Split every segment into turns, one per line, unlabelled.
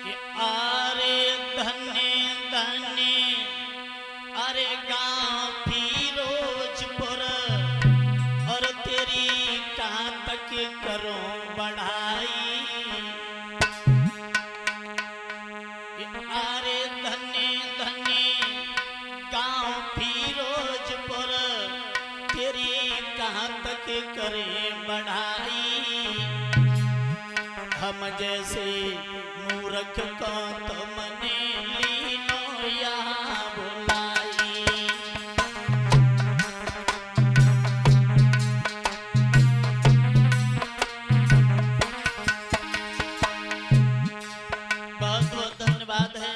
कि अरे धन्य धन्य अरे गाँव फिरोजपुर और तेरी कहाँ तक करो बढ़ाई। अरे धन्य धन्य गाँव फिरोजपुर तेरी कहाँ तक करे बढ़ाई। हम जैसे मूर्ख को तुमने लीनो यहाँ बुलाई। बहुत बहुत धन्यवाद है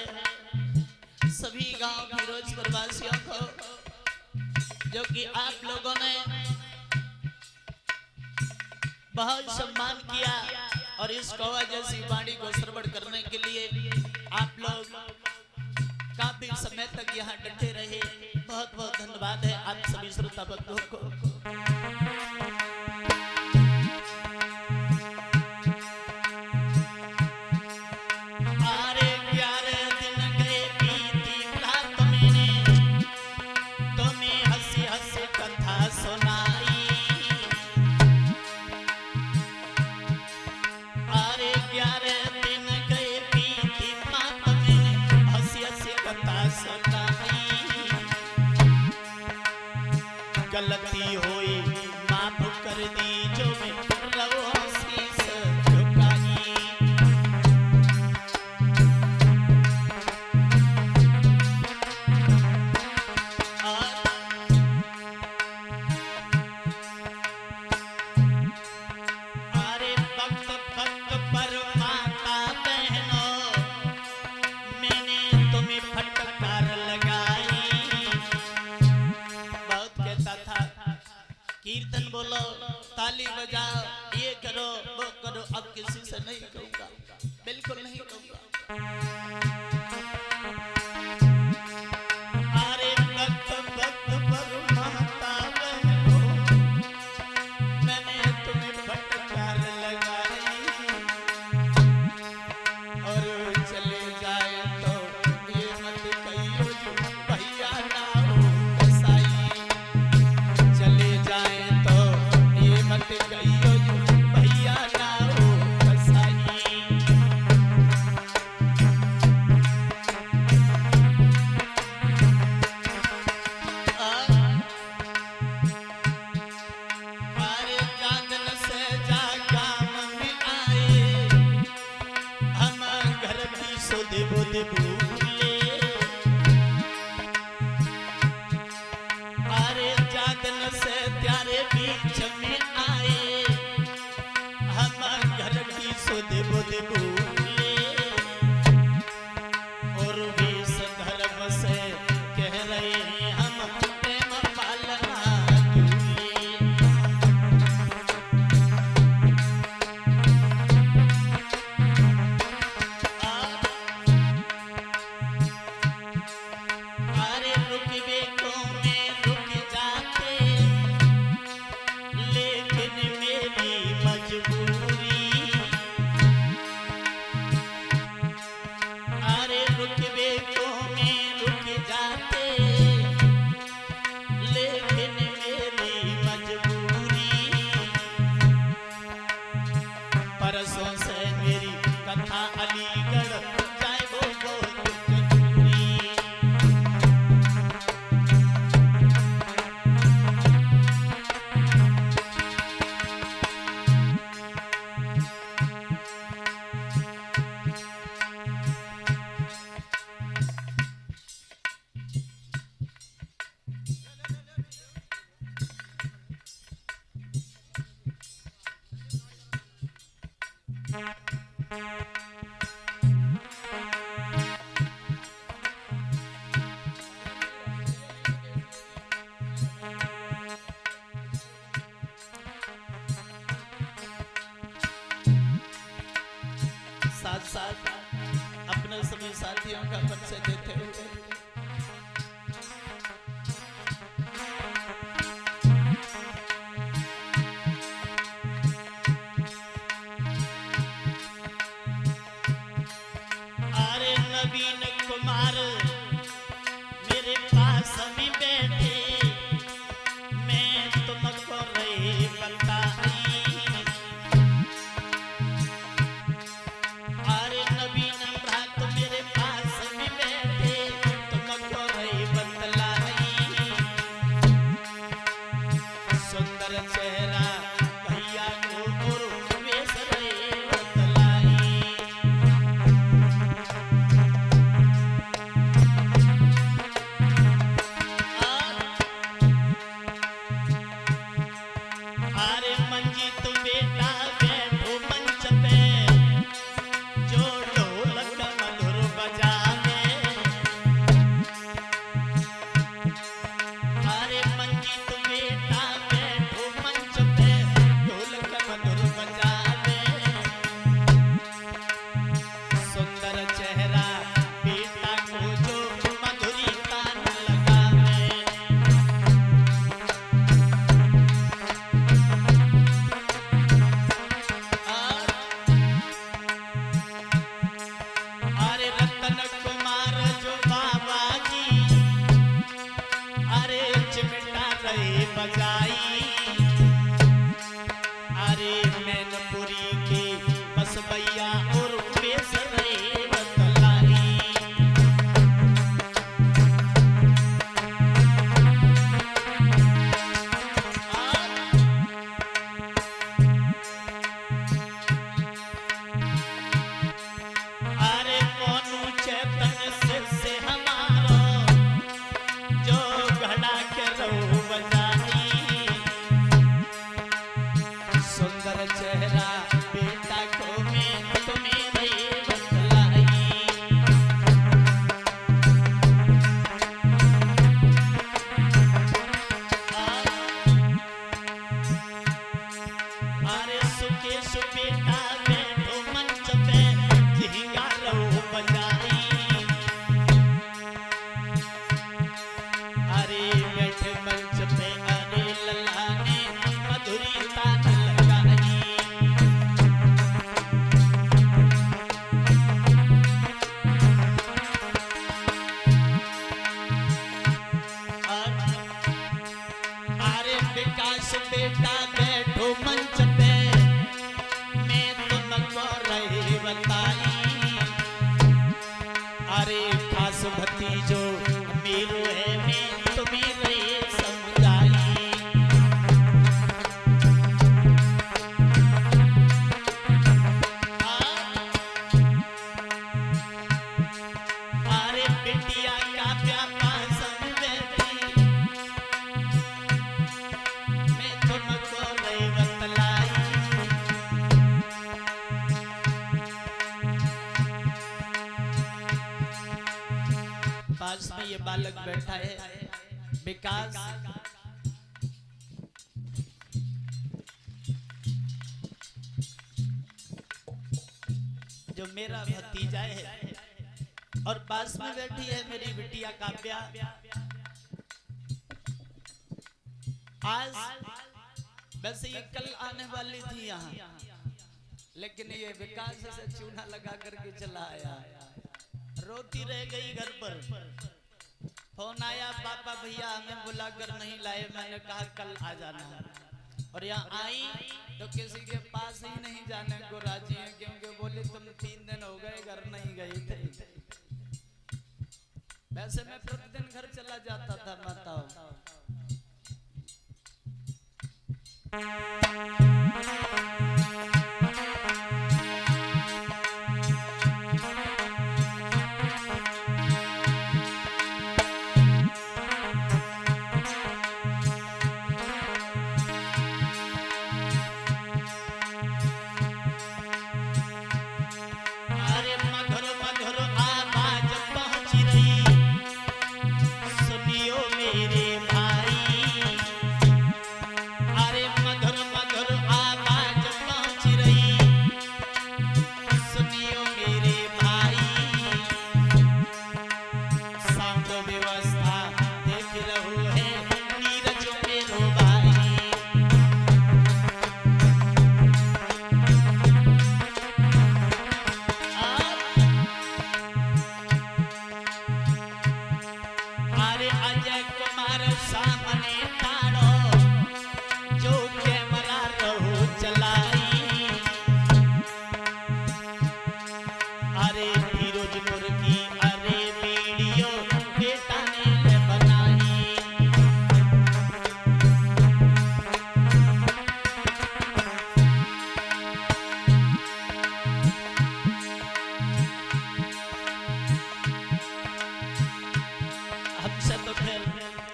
सभी गांव फिरोजपुर वासियों को जो कि आप लोगों ने बहुत सम्मान किया और इस कौवा जैसी वाणी को श्रवण करने के लिए आप लोग काफी समय तक यहाँ डटे रहे। बहुत बहुत धन्यवाद है आप सभी श्रोता बंधुओं को। गलती होई माफ कर दी जो मैं रवो शीस झुकाई। अरे भक्त भक्त पर माता बहनों मैंने तुम्हें फटकार लगाई। बहुत कहता था कीर्तन बोलो ताली बजाओ ये करो वो करो, अब किसी से नहीं कहूंगा, बिल्कुल नहीं कहूंगा। अरे भक्त भक्त पर माता बहनों मैंने तुम्हें फटकार लगाई और चले जाए तो ये मत कहियो जो भैया ना हो कसाई। चले जाए तो ये मत कहियो जो भैया ना हो कसाई। अरे जागन से जागाम में आए हम घर की सुध बुध भूले। अरे जागन से प्यारे बीच में आए हम घर की सुध बुध भूले। और विष धर्म से कह रहे हैं हम प्रेम पालना झूले। अरे रुकवे को में रुक जाते लेकिन मेरी मजबूरी। अरे रुकवे को में रुक जाते लेकिन मेरी मजबूरी। परसों से मेरी कथा अलीगढ़ जाए वो जरूरी। साथ साथ अपने सभी साथियों का परिचय देते हुए जी जो मेरो है मैं तुम्हें रहे समझाई। अरे बिटिया का प्यार समझती मैं तुमको नहीं बतलाई। पास में ये बालक बैठा है विकास, जो मेरा भतीजा है, और पास में बैठी है मेरी बिटिया काव्या। आज वैसे ये कल आने वाली थी यहाँ, लेकिन ये विकास से चूना लगा करके चला आया। रोती रह गई घर पर। फोन आया पापा भैया हमें बुलाकर नहीं लाए, मैंने कहा कल आ जाना। और यहाँ आई तो किसी के पास ही नहीं जाने को राजी है, क्योंकि बोले तुम 3 दिन हो गए घर नहीं गए थे। वैसे मैं प्रतिदिन घर चला जाता था माताओं।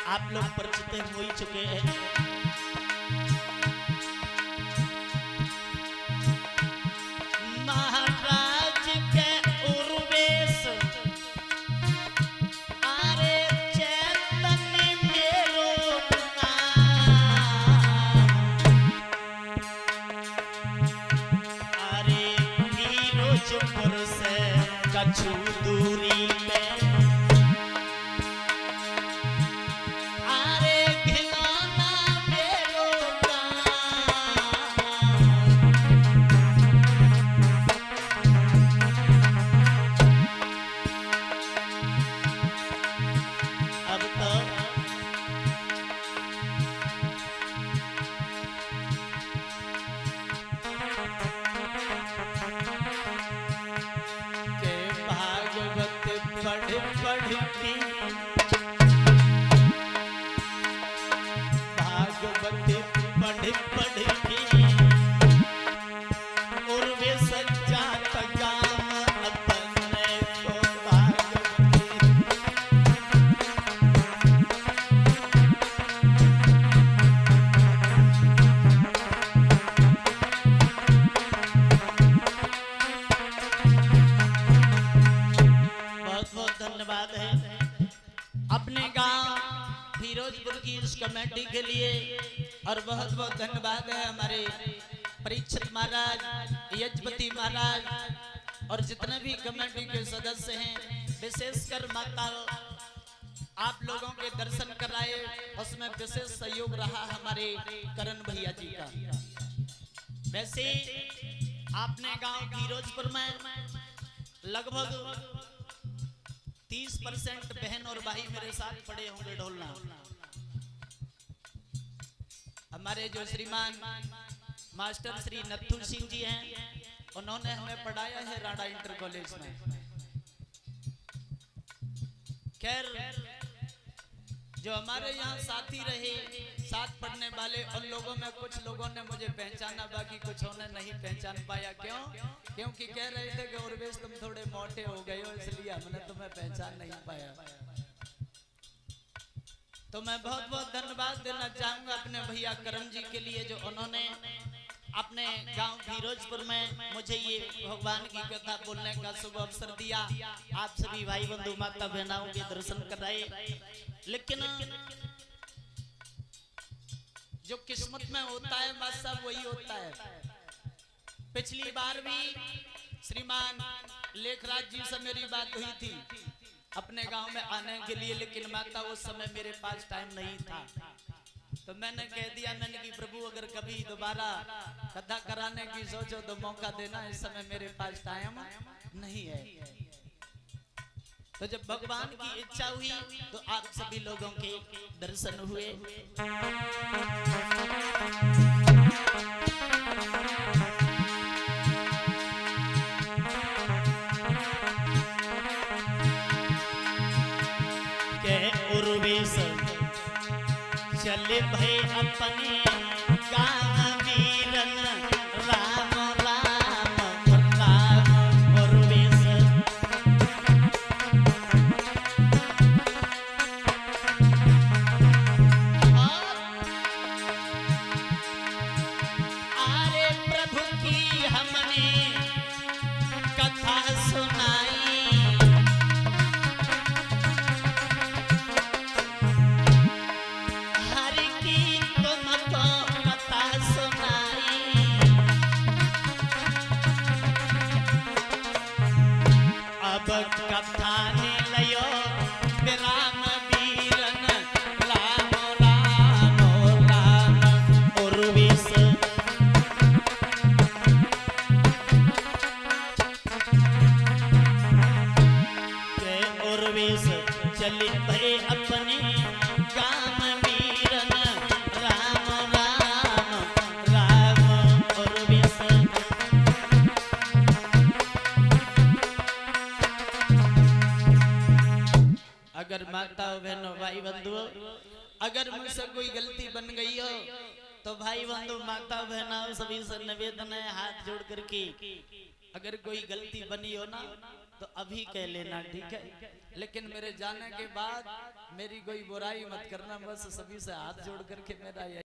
आप लोग परिचित हो ही चुके हैं। महाराज के उर्वेश अरे चैतन्य मेरो अरे फिरोजपुर से कछु दूरी में कमेटी के लिए। और बहुत बहुत धन्यवाद है हमारे परीक्षित महाराज, यजपति महाराज और जितने भी कमेटी के सदस्य हैं, विशेषकर माता आप लोगों के दर्शन कराए, उसमें विशेष सहयोग रहा हमारे करण भैया जी का। वैसे आपने गांव फिरोजपुर में लगभग 30% बहन और भाई मेरे साथ पड़े होंगे ढोलना। हमारे जो श्रीमान मास्टर श्री नथु सिंह जी हैं, उन्होंने हमें पढ़ाया है राणा इंटर कॉलेज में। खैर जो हमारे यहाँ साथी रहे, साथ पढ़ने वाले, उन लोगों में कुछ लोगों ने मुझे पहचाना, बाकी कुछ ने नहीं पहचान पाया। क्यों? क्योंकि कह रहे थे कि उर्वेश तुम थोड़े मोटे हो गए हो, इसलिए हमने तुम्हें पहचान नहीं पाया। तो मैं बहुत बहुत धन्यवाद देना चाहूंगा अपने भैया करम जी के लिए, जो उन्होंने अपने गांव फिरोजपुर में मुझे ये भगवान की कथा बोलने का शुभ अवसर दिया। आप सभी भाई बंधु माता बहनों के दर्शन कराए। लेकिन जो किस्मत में होता है बस सब वही होता है। पिछली बार भी श्रीमान लेखराज जी से मेरी बात हुई थी अपने गांव में आने के लिए, लेकिन माता उस समय मेरे पास टाइम नहीं था। तो मैंने कह दिया, मैंने कि प्रभु अगर कभी दोबारा कथा कराने की सोचो तो मौका देना, इस समय मेरे पास टाइम नहीं है। तो जब भगवान की इच्छा हुई तो आप सभी लोगों के दर्शन हुए। उर्वेश चले भय अपने गाँव वीरन, राम राम राम उर्वेश। अरे प्रभु की हमने कथा सुनाई, कथा ने लयो राम वीरन, राम राम राम उर्वेश। उर्वेश चले भय अपने गाम वीरन, राम राम राम उर्वेश। अगर माता बहनों भाई बंधुओं, अगर मुझसे कोई गलती बन गई हो तो भाई बंधु माता बहनों सभी से निवेदन है, हाथ जोड़ करके अगर कोई गलती बनी हो ना तो अभी कह लेना, ठीक है? लेकिन मेरे जाने के बाद मेरी कोई बुराई मत करना, बस सभी से हाथ जोड़ करके मेरा